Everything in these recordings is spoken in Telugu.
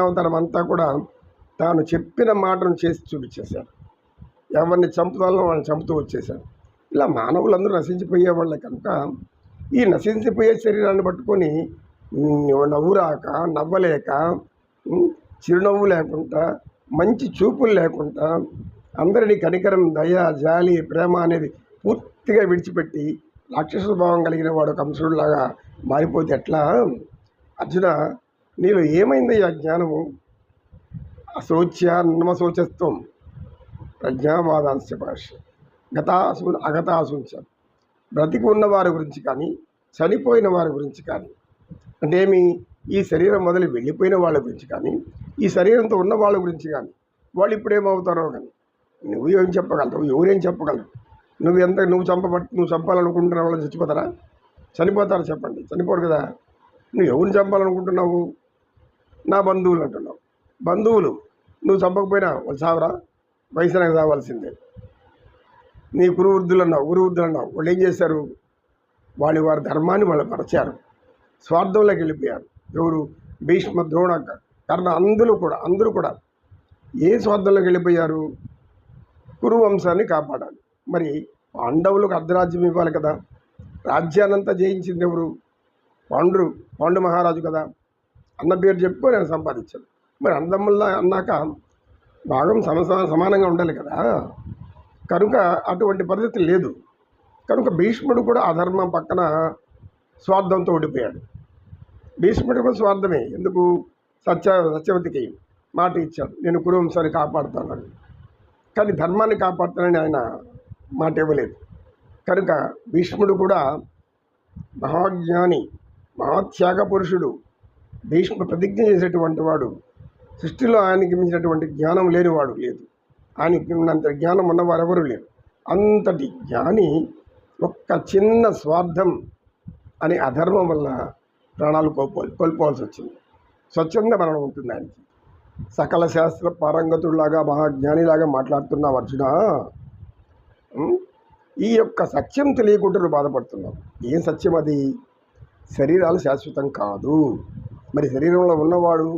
అవతారం అంతా కూడా తాను చెప్పిన మాటను చేసి చూపించేశాడు. ఎవరిని చంపుతాలో వాళ్ళని చంపుతూ వచ్చేశాడు. ఇలా మానవులందరూ నశించిపోయేవాళ్ళే కనుక ఈ నశించిపోయే శరీరాన్ని పట్టుకొని నవ్వు రాక, నవ్వలేక, చిరునవ్వు లేకుండా, మంచి చూపులు లేకుండా, అందరినీ కనికరం, దయ, జాలి, ప్రేమ అనేది పూర్తిగా విడిచిపెట్టి రాక్షస భావం కలిగిన వాడు కంసుడిలాగా మారిపోతే ఎట్లా? అర్జున, నీలో ఏమైంది ఆ జ్ఞానము? అశోచ్య నమశోచత్వం ప్రజ్ఞావాదాంశ భాష గతాసు అగతాసుంచ. బ్రతికి ఉన్న వారి గురించి కానీ, చనిపోయిన వారి గురించి కానీ, అంటే ఏమి, ఈ శరీరం వదిలి వెళ్ళిపోయిన వాళ్ళ గురించి కానీ, ఈ శరీరంతో ఉన్న వాళ్ళ గురించి కానీ, వాళ్ళు ఇప్పుడేమవుతారో కానీ నువ్వు ఏం చెప్పగలరు? ఎవరేం చెప్పగలరు? నువ్వు చంపాలనుకుంటున్న వాళ్ళని చచ్చిపోతారా? చనిపోతారు చెప్పండి? చనిపోరు కదా. నువ్వు ఎవరిని చంపాలనుకుంటున్నావు? నా బంధువులు అంటున్నావు. బంధువులు నువ్వు చంపకపోయినా వాళ్ళు సావరా? వయసునకు సావాల్సిందే. నీ గురువృద్ధులు అన్నావు. వాళ్ళు ఏం చేశారు? వారి ధర్మాన్ని వాళ్ళు మరచారు, స్వార్థంలోకి వెళ్ళిపోయారు. ఎవరు? భీష్మ, ద్రోణ, కర్ణ, అందరూ కూడా ఏ స్వార్థంలోకి వెళ్ళిపోయారు? కురువంశాన్ని కాపాడాలి. మరి పాండవులకు అర్ధరాజ్యం ఇవ్వాలి కదా. రాజ్యాన్నంతా జయించింది ఎవరు? పాండు మహారాజు కదా. అన్న పేరు చెప్పుకో నేను సంపాదించాను. మరి అందముల్లా అన్నాక భాగం సమానంగా ఉండాలి కదా. కనుక అటువంటి పరిస్థితి లేదు. కనుక భీష్ముడు కూడా అధర్మం పక్కన స్వార్థంతో ఓడిపోయాడు. భీష్ముడు కూడా స్వార్థమే. ఎందుకు? సత్యవతికి మాట ఇచ్చాడు, నేను కురువంశాన్ని కాపాడుతానని. కానీ ధర్మాన్ని కాపాడుతానని ఆయన మాట ఇవ్వలేదు. కనుక భీష్ముడు కూడా మహాజ్ఞాని, మహాత్యాగ పురుషుడు. భీష్మ ప్రతిజ్ఞ చేసేటువంటి వాడు. సృష్టిలో ఆయనకి మించినటువంటి జ్ఞానం లేనివాడు లేదు. ఆయనకి ఉన్నంత జ్ఞానం ఉన్నవారు ఎవరు లేరు. అంతటి జ్ఞాని ఒక్క చిన్న స్వార్థం అనే అధర్మం వల్ల ప్రాణాలు కోల్పోవాల్సి వచ్చింది. స్వచ్ఛంద మరణం ఉంటుంది ఆయనకి. సకల శాస్త్ర పారంగతుడిలాగా, మహాజ్ఞానిలాగా మాట్లాడుతున్నావు అర్జున. ఈ యొక్క సత్యం తెలియకుండా నువ్వు బాధపడుతున్నావు. ఏం సత్యం అది? శరీరాలు శాశ్వతం కాదు. మరి శరీరంలో ఉన్నవాడు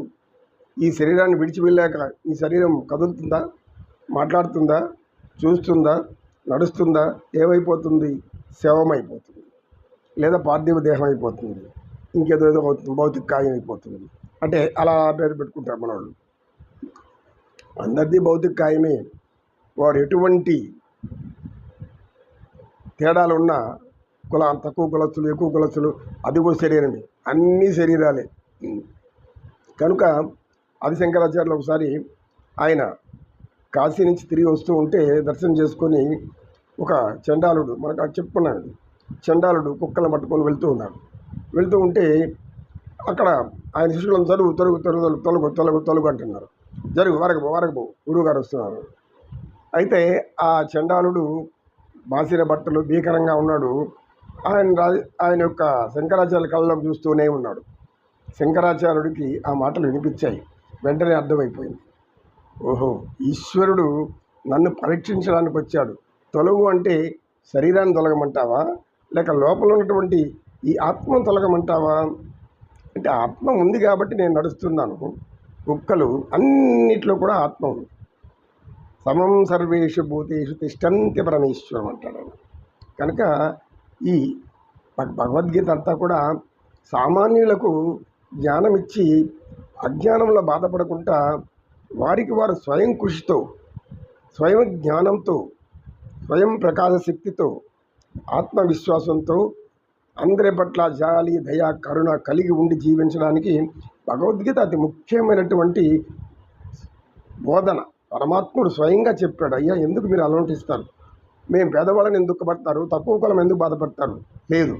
ఈ శరీరాన్ని విడిచి వెళ్ళాక ఈ శరీరం కదులుతుందా? మాట్లాడుతుందా? చూస్తుందా? నడుస్తుందా? ఏమైపోతుంది? శవమైపోతుంది, లేదా పార్థివ దేహం అయిపోతుంది, ఇంకేదో అవుతుంది, భౌతిక కాయం అయిపోతుంది. అంటే అలా పేరు పెట్టుకుంటారు మనవాళ్ళు. అందరిది భౌతిక కాయమే. వారు ఎటువంటి తేడాలు ఉన్నా, తక్కువ కులస్తులు, ఎక్కువ కులస్తులు, అది కూడా శరీరమే. అన్నీ శరీరాలే. కనుక ఆదిశంకరాచార్యులు ఒకసారి ఆయన కాశీ నుంచి తిరిగి వస్తూ ఉంటే దర్శనం చేసుకొని ఒక చండాలుడు, మనకు అది చెప్పుకున్నాడు, చండాలుడు కుక్కలను పట్టుకొని వెళ్తూ ఉంటే అక్కడ ఆయన శిష్యులను తొలగు అంటున్నారు. వరగబో గురువు గారు వస్తున్నారు. అయితే ఆ చండాలుడు బాసిన బట్టలు భీకరంగా ఉన్నాడు. ఆయన యొక్క శంకరాచార్యుల కళ్ళలో చూస్తూనే ఉన్నాడు. శంకరాచార్యుడికి ఆ మాటలు వినిపించాయి. వెంటనే అర్థమైపోయింది, ఓహో, ఈశ్వరుడు నన్ను పరీక్షించడానికి వచ్చాడు. తొలగు అంటే శరీరాన్ని తొలగమంటావా, లేక లోపల ఉన్నటువంటి ఈ ఆత్మను తొలగమంటావా? అంటే ఆత్మ ఉంది కాబట్టి నేను నడుస్తున్నాను. కుక్కలు అన్నిట్లో కూడా ఆత్మ ఉంది. సమం సర్వేషు భూతేషు తిష్టంతి పరమేశ్వరం అంటాడు. కనుక ఈ భగవద్గీత అంతా కూడా సామాన్యులకు జ్ఞానం ఇచ్చి అజ్ఞానంలో బాధపడకుండా వారికి వారు స్వయం కృషితో, స్వయం జ్ఞానంతో, స్వయం ప్రకాశ శక్తితో, ఆత్మవిశ్వాసంతో అందరి పట్ల జాలి, దయ, కరుణ కలిగి ఉండి జీవించడానికి భగవద్గీత అతి ముఖ్యమైనటువంటి బోధన. పరమాత్ముడు స్వయంగా చెప్పాడు, అయ్యా ఎందుకు మీరు అలవంటిస్తారు? మేము పేదవాళ్ళని ఎందుకు పడతారు, తక్కువ కులం ఎందుకు బాధపడతారు? లేదు,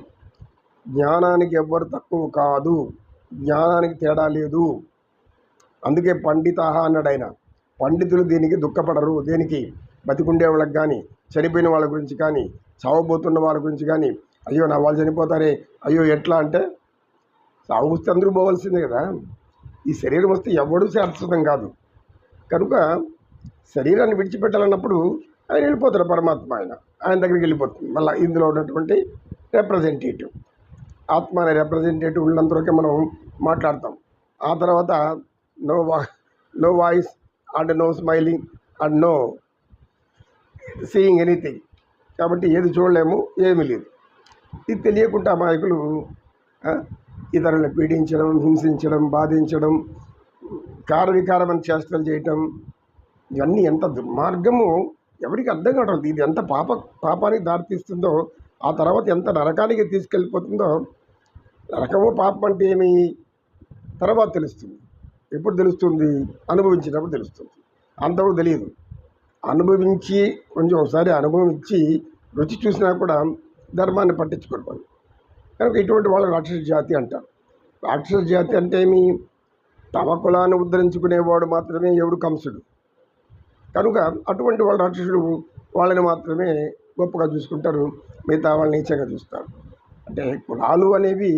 జ్ఞానానికి ఎవ్వరు తక్కువ కాదు, జ్ఞానానికి తేడా లేదు. అందుకే పండితాహ అన్నాడు ఆయన. పండితులు దీనికి దుఃఖపడరు. దేనికి? బతికుండే వాళ్ళకి కానీ, చనిపోయిన వాళ్ళ గురించి కానీ, చావబోతున్న వాళ్ళ గురించి కానీ, అయ్యో నా వాళ్ళు చనిపోతారే, అయ్యో ఎట్లా అంటే, సాగు వస్తే అందరూ పోవాల్సిందే కదా. ఈ శరీరం వస్తే ఎవడూ శాశ్వతం కాదు. కనుక శరీరాన్ని విడిచిపెట్టాలన్నప్పుడు ఆయన వెళ్ళిపోతారు. పరమాత్మ ఆయన దగ్గరికి వెళ్ళిపోతుంది. మళ్ళీ ఇందులో ఉన్నటువంటి రిప్రజెంటేటివ్, ఆత్మ అనే రిప్రజెంటేటివ్ ఉన్నంతవరకే మనం మాట్లాడతాం. ఆ తర్వాత no no voice and no smiling and no seeing anything. కాబట్టి ఏది చూడలేము, ఏమీ లేదు. ఇది తెలియకుండా అమాయకులు ఇతరులను పీడించడం, హింసించడం, బాధించడం, వికారమైన చేష్టలు చేయటం, ఇవన్నీ ఎంత దుర్మార్గము ఎవరికి అర్థం కావడం. ఇది ఎంత పాపానికి దారితీస్తుందో, ఆ తర్వాత ఎంత నరకానికి తీసుకెళ్ళిపోతుందో. నరకము పాపం అంటే ఏమి తర్వాత తెలుస్తుంది. ఎప్పుడు తెలుస్తుంది? అనుభవించినప్పుడు తెలుస్తుంది. అంతవరకు తెలియదు. అనుభవించి కొంచెం ఒకసారి అనుభవించి రుచి చూసినా కూడా ధర్మాన్ని పట్టించుకోరు. కనుక ఇటువంటి వాళ్ళు రాక్షస జాతి అంటారు. రాక్షస జాతి అంటే ఏమి? తమ కులాన్ని ఉద్ధరించుకునేవాడు మాత్రమే ఎవడు కంసుడు. కనుక అటువంటి వాళ్ళు రాక్షసుడు. వాళ్ళని మాత్రమే గొప్పగా చూసుకుంటారు, మిగతా వాళ్ళని నీచంగా చూస్తారు. అంటే కులాలు అనేవి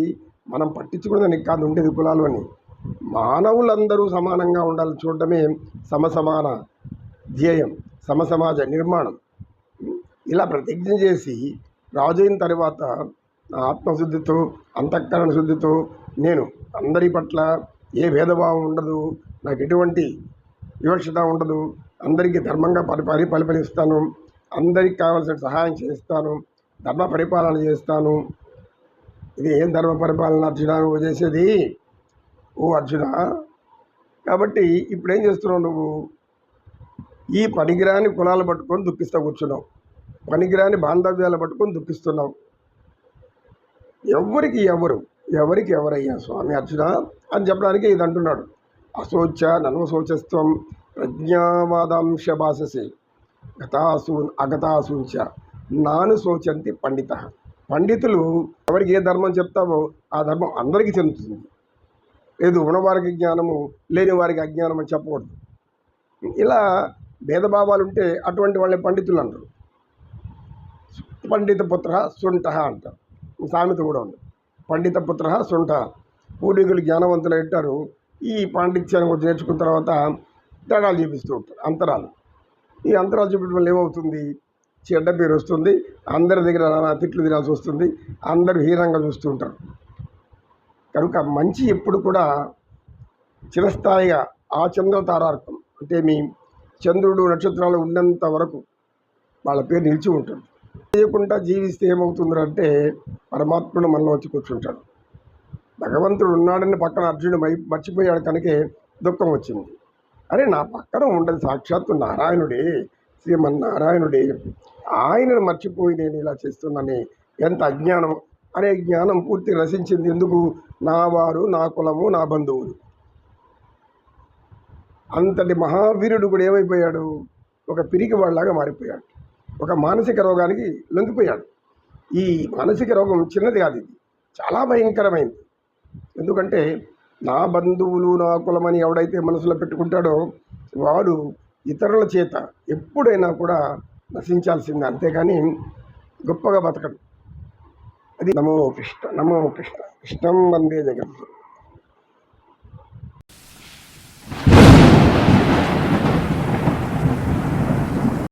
మనం పట్టించుకునేదానికి కాదు ఉండేది. కులాలు అని మానవులందరూ సమానంగా ఉండాలని చూడటమే సమసమాన ధ్యేయం, సమసమాజ నిర్మాణం. ఇలా ప్రతిజ్ఞ చేసి రాజు అయిన తర్వాత ఆత్మశుద్ధితో, అంతఃకరణ శుద్ధితో నేను అందరి పట్ల ఏ భేదభావం ఉండదు, నాకు ఎటువంటి వివక్షత ఉండదు, అందరికీ ధర్మంగా పరిపాలిస్తాను, అందరికి కావాల్సిన సహాయం చేస్తాను, ధర్మ పరిపాలన చేస్తాను. ఇది ఏం ధర్మ పరిపాలన అర్జున నువ్వు చేసేది? ఓ అర్జున, కాబట్టి ఇప్పుడేం చేస్తున్నావు నువ్వు? ఈ పనికిరాని కులాలు పట్టుకొని దుఃఖిస్తూ కూర్చున్నావు, పనికిరాని బాంధవ్యాలు పట్టుకొని దుఃఖిస్తున్నావు. ఎవరికి ఎవరయ్యా స్వామి అర్జున అని చెప్పడానికి ఇది అంటున్నాడు. అశోచ నన్వశోచస్వం ప్రజ్ఞావాదాంశ భాషసే గతాసూన్ అగతాసూంచ నాను శోచంతి పండిత. పండితులు ఎవరికి ఏ ధర్మం చెప్తావో ఆ ధర్మం అందరికీ చెందుతుంది. లేదు ఉన్నవారికి జ్ఞానము, లేని వారికి అజ్ఞానం అని చెప్పకూడదు. ఇలా భేదభావాలు ఉంటే అటువంటి వాళ్ళని పండితులు అంటారు. పండిత పుత్ర శుంఠ అంటారు. సామెత కూడా ఉంది, పండిత పుత్ర శుంఠ. పూర్వీకులు జ్ఞానవంతులు అంటారు. ఈ పాండిత్యాన్ని కొంచెం నేర్చుకున్న తర్వాత తేడాలు చూపిస్తూ ఉంటారు, అంతరాలు. ఈ అంతరాలు చూపించడం వల్ల ఏమవుతుంది? చెడ్డ పేరు వస్తుంది, అందరి దగ్గర తిట్లు తినాల్సి వస్తుంది, అందరూ హీనంగా చూస్తూ ఉంటారు. కనుక మంచి ఎప్పుడు కూడా చిరస్థాయిగా ఆ చంద్ర తారార్కం అంటే మీ చంద్రుడు నక్షత్రాలు ఉన్నంత వరకు వాళ్ళ పేరు నిలిచి ఉంటుంది. చేయకుండా జీవిస్తే ఏమవుతుందంటే పరమాత్ముడు మనలో వచ్చి కూర్చుంటాడు. భగవంతుడు ఉన్నాడని పక్కన అర్జునుడు మర్చిపోయాడు కనుకే దుఃఖం వచ్చింది. అరే నా పక్కన ఉండదు సాక్షాత్తు నారాయణుడే, శ్రీమన్నారాయణుడే, ఆయనను మర్చిపోయి నేను ఇలా చేస్తున్నానని ఎంత అజ్ఞానం. అనే జ్ఞానం పూర్తి రసించింది ఎందుకు? నా వారు, నా కులము, నా బంధువులు. అంతటి మహావీరుడు కూడా ఏమైపోయాడు? ఒక పిరికి వాళ్ళలాగా మారిపోయాడు. ఒక మానసిక రోగానికి లొంగిపోయాడు. ఈ మానసిక రోగం చిన్నది కాదు, ఇది చాలా భయంకరమైంది. ఎందుకంటే నా బంధువులు, నా కులమని ఎవడైతే మనసులో పెట్టుకుంటాడో వాడు ఇతరుల చేత ఎప్పుడైనా కూడా నశించాల్సిందే, అంతేగాని గొప్పగా బతకడు. అది నమో కృష్ణ, నమో కృష్ణ, కృష్ణం వందే జగద్గురు.